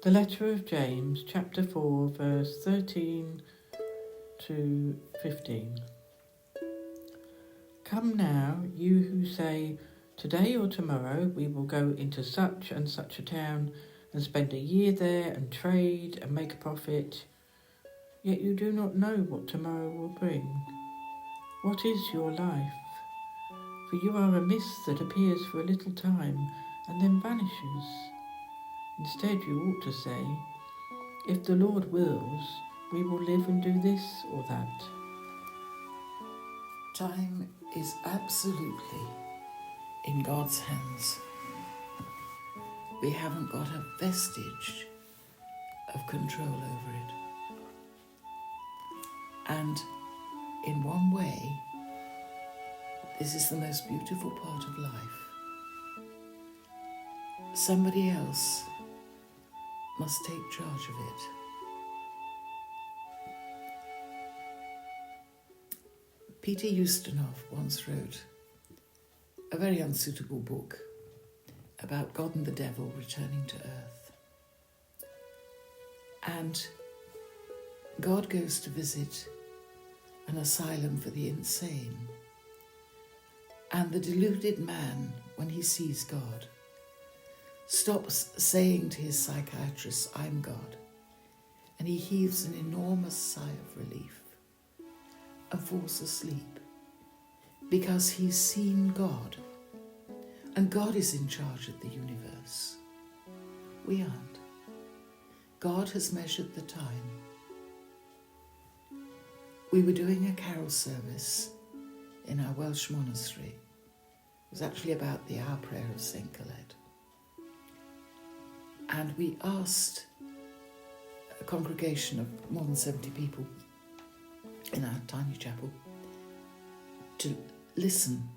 The letter of James, chapter 4, verse 13 to 15. Come now, you who say, today or tomorrow we will go into such and such a town and spend a year there and trade and make a profit, yet you do not know what tomorrow will bring. What is your life? For you are a mist that appears for a little time and then vanishes. Instead you ought to say, if the Lord wills, we will live and do this or that. Time is absolutely in God's hands. We haven't got a vestige of control over it. And in one way, this is the most beautiful part of life. Somebody else must take charge of it. Peter Ustinov once wrote a very unsuitable book about God and the devil returning to earth. And God goes to visit an asylum for the insane. And the deluded man, when he sees God, stops saying to his psychiatrist, I'm God. And he heaves an enormous sigh of relief and falls asleep because he's seen God. And God is in charge of the universe. We aren't. God has measured the time. We were doing a carol service in our Welsh monastery. It was actually about the Hour Prayer of St. Colette. And we asked a congregation of more than 70 people in our tiny chapel to listen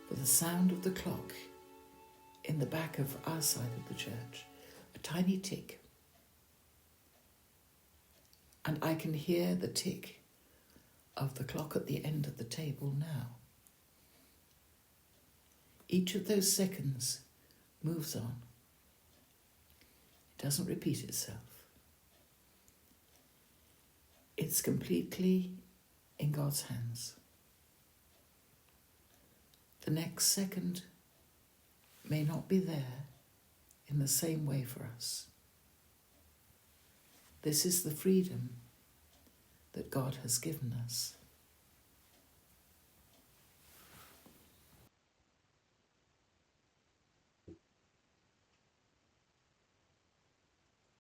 for the sound of the clock in the back of our side of the church, a tiny tick. And I can hear the tick of the clock at the end of the table now. Each of those seconds moves on. It doesn't repeat itself. It's completely in God's hands. The next second may not be there in the same way for us. This is the freedom that God has given us.